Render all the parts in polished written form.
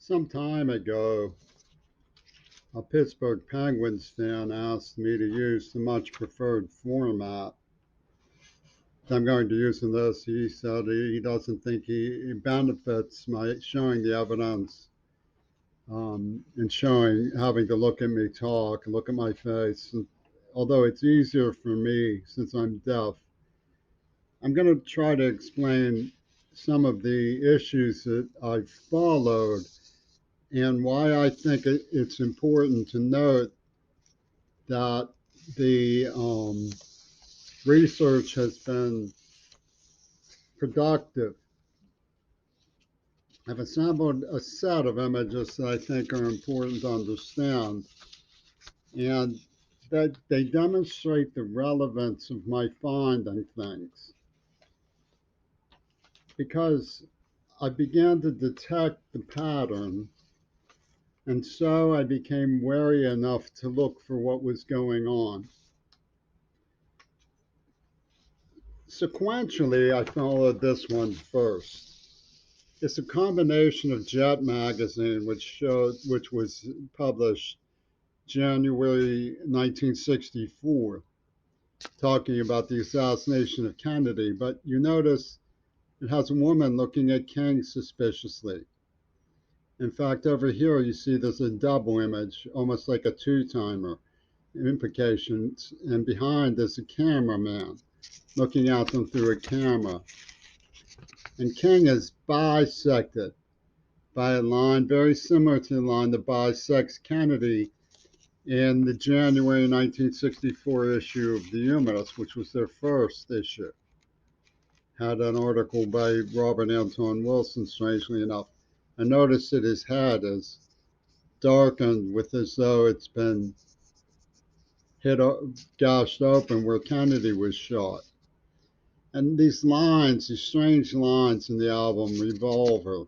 Some time ago, a Pittsburgh Penguins fan asked me to use the much preferred format. I'm going to use in this. He said he doesn't think he benefits my showing the evidence and showing, having to look at me talk, look at my face. And although it's easier for me since I'm deaf, I'm going to try to explain some of the issues that I've followed and why I think it's important to note that the research has been productive. I've assembled a set of images that I think are important to understand, and that they demonstrate the relevance of my finding things. Because I began to detect the pattern, and so I became wary enough to look for what was going on. Sequentially, I followed this one first. It's a combination of Jet magazine, which was published January 1964, talking about the assassination of Kennedy. But you notice it has a woman looking at King suspiciously. In fact, over here you see there's a double image, almost like a two-timer implications, and behind there's a cameraman looking at them through a camera. And King is bisected by a line very similar to the line that bisects Kennedy in the January 1964 issue of the Humanist, which was their first issue. Had an article by Robert Anton Wilson, strangely enough. I noticed that his head is darkened with as though it's been gashed open where Kennedy was shot. And these lines, these strange lines in the album Revolver,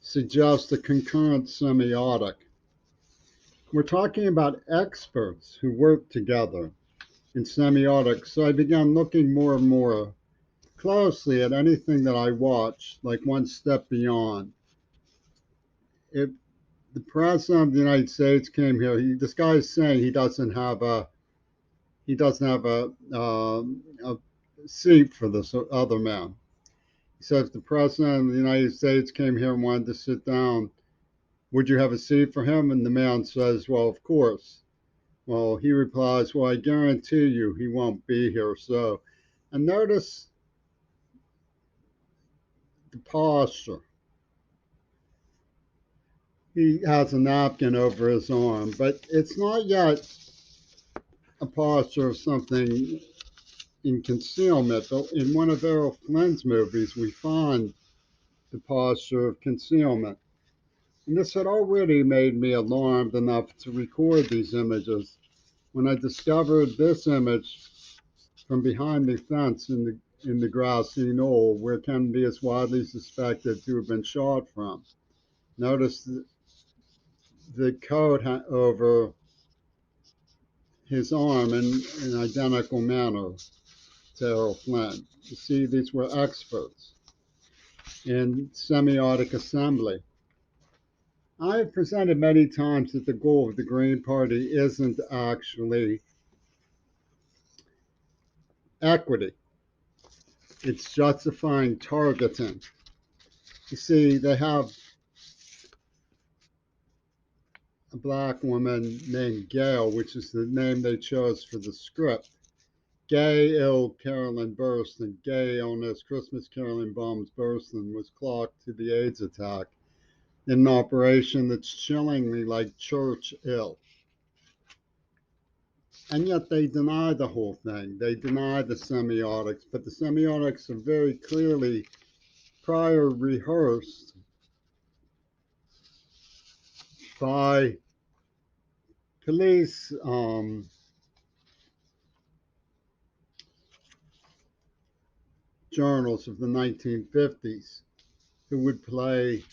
suggest a concurrent semiotic. We're talking about experts who work together in semiotics, so I began looking more and more closely at anything that I watched, like One Step Beyond. If the president of the United States came here, this guy is saying he doesn't have a seat for this other man. He says if the president of the United States came here and wanted to sit down, would you have a seat for him? And the man says, well, of course. Well, he replies, well, I guarantee you he won't be here. So, and notice the posture. He has a napkin over his arm, but it's not yet a posture of something in concealment. But in one of Errol Flynn's movies, we find the posture of concealment. And this had already made me alarmed enough to record these images when I discovered this image from behind the fence in the grassy knoll where Kennedy is widely suspected to have been shot from. Notice the coat over his arm in an identical manner to Errol Flynn. You see, these were experts in semiotic assembly. I have presented many times that the goal of the Green Party isn't actually equity. It's justifying targeting. You see, they have a black woman named Gail, which is the name they chose for the script. Gay ill Carolyn Burston, gay illness, Christmas Carolyn bombs Burston was clocked to the AIDS attack in an operation that's chillingly like church ill. And yet they deny the whole thing. They deny the semiotics, but the semiotics are very clearly prior rehearsed by police journals of the 1950s who would play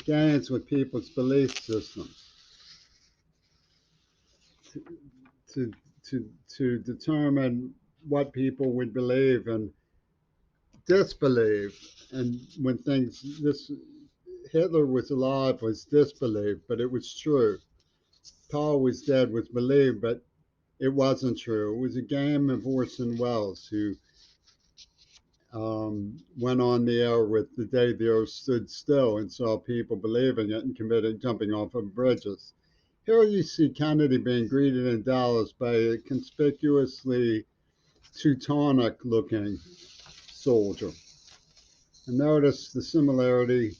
games with people's belief systems to, to determine what people would believe and disbelieve. And when things, this Hitler was alive was disbelieved, but it was true. Paul was dead was believed, but it wasn't true. It was a game of Orson Welles, who went on the air with "The Day the Earth Stood Still" and saw people believing it and committing jumping off of bridges. Here you see Kennedy being greeted in Dallas by a conspicuously Teutonic looking soldier. And notice the similarity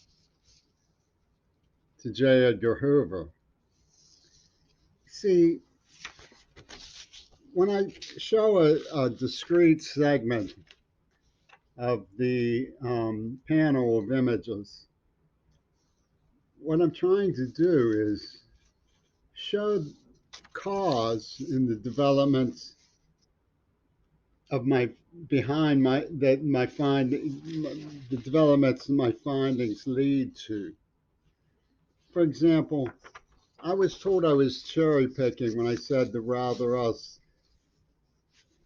to J. Edgar Hoover. See, when I show a discrete segment of the panel of images, what I'm trying to do is show cause in the developments of my behind my that my find the developments my findings lead to. For example, I was told I was cherry picking when I said the rather us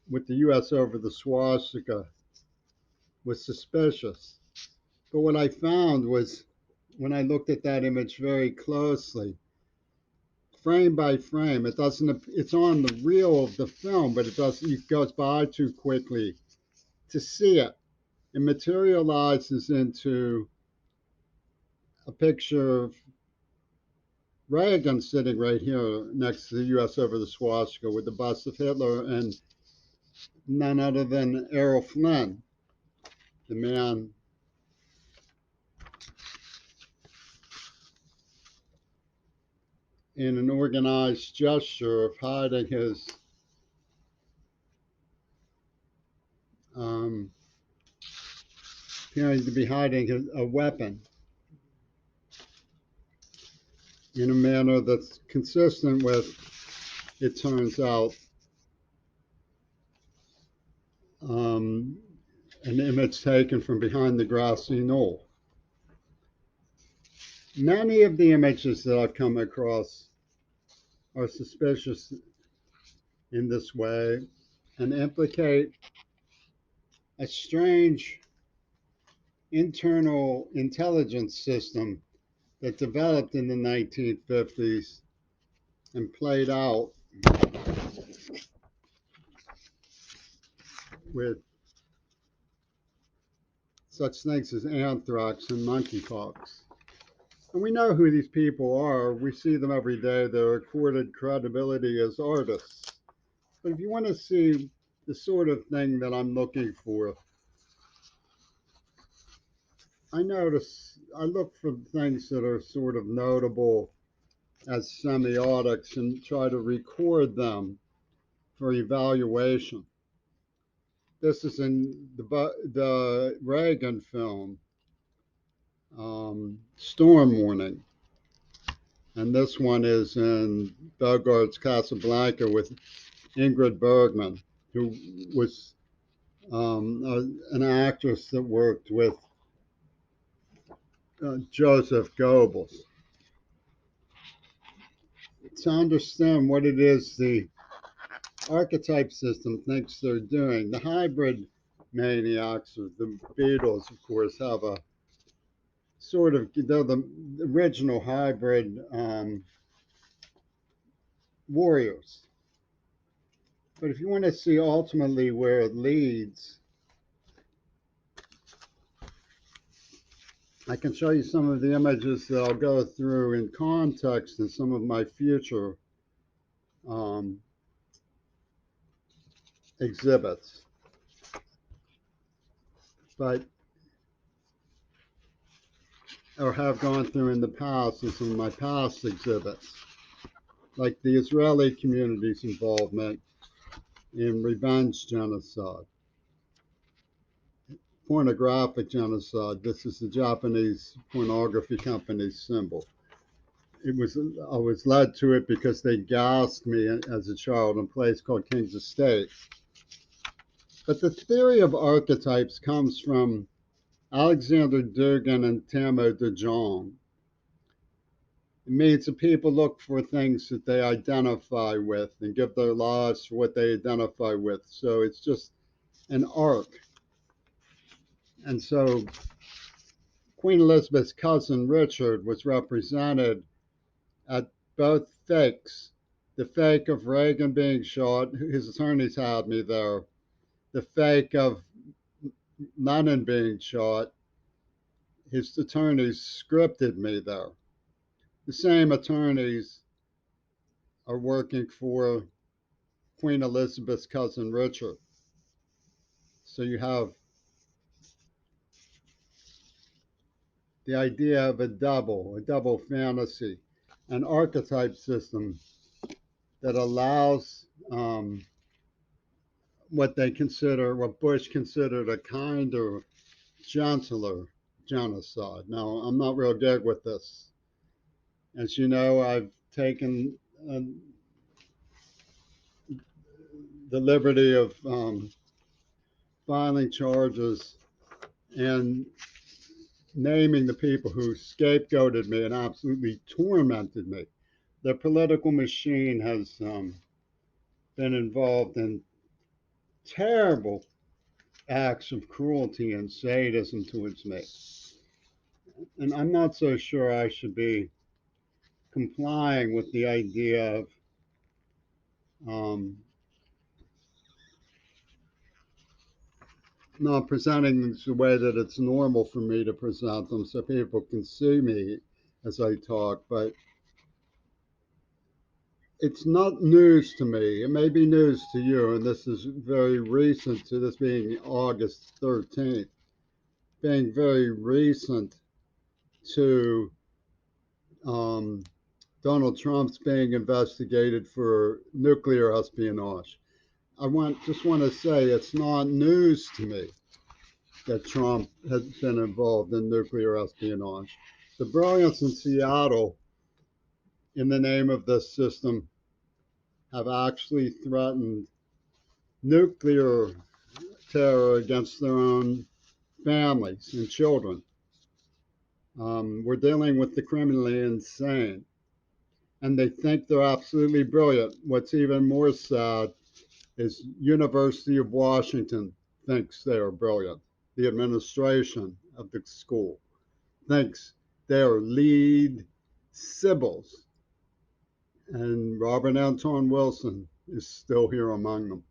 with the US over the swastika was suspicious. But what I found was when I looked at that image very closely, frame by frame, it's on the reel of the film, but it goes by too quickly to see it. It materializes into a picture of Reagan sitting right here next to the US over the swastika with the bust of Hitler and none other than Errol Flynn, the man in an organized gesture of hiding his um, appearing to be hiding a weapon in a manner that's consistent with, it turns out, um, an image taken from behind the grassy knoll. Many of the images that I've come across are suspicious in this way and implicate a strange internal intelligence system that developed in the 1950s and played out with such things as anthrax and monkeypox. And we know who these people are. We see them every day. They're accorded credibility as artists. But if you want to see the sort of thing that I'm looking for, I look for things that are sort of notable as semiotics and try to record them for evaluation. This is in the Reagan film, Storm Warning. And this one is in Bogart's Casablanca with Ingrid Bergman, who was an actress that worked with Joseph Goebbels. To understand what it is the archetype system thinks they're doing, the hybrid maniacs, or the Beatles, of course, have a sort of, they're the original hybrid warriors. But if you want to see ultimately where it leads, I can show you some of the images that I'll go through in context in some of my future um, exhibits. But, or have gone through in the past in some of my past exhibits, like the Israeli community's involvement in revenge genocide, pornographic genocide. This is the Japanese pornography company's symbol. I was led to it because they gassed me as a child in a place called King's Estate. But the theory of archetypes comes from Alexander Dugin and Tamo de Jong. It means that people look for things that they identify with and give their lives for what they identify with. So it's just an arc. And so Queen Elizabeth's cousin Richard was represented at both fakes. The fake of Reagan being shot, his attorneys had me there. The fake of Lennon being shot, his attorneys scripted me there. The same attorneys are working for Queen Elizabeth's cousin Richard. So you have the idea of a double fantasy, an archetype system that allows what Bush considered a kinder, gentler genocide. Now, I'm not real good with this. As you know, I've taken the liberty of filing charges and naming the people who scapegoated me and absolutely tormented me. The political machine has been involved in terrible acts of cruelty and sadism towards me. And I'm not so sure I should be complying with the idea of not presenting them the way that it's normal for me to present them so people can see me as I talk. But it's not news to me. It may be news to you, and this is very recent to this being August 13th, being very recent to um, Donald Trump's being investigated for nuclear espionage. Just want to say it's not news to me that Trump has been involved in nuclear espionage. The brilliants in Seattle, in the name of this system, have actually threatened nuclear terror against their own families and children. We're dealing with the criminally insane, and they think they're absolutely brilliant. What's even more sad is University of Washington thinks they are brilliant. The administration of the school thinks they are lead Sibyls, and Robert Anton Wilson is still here among them.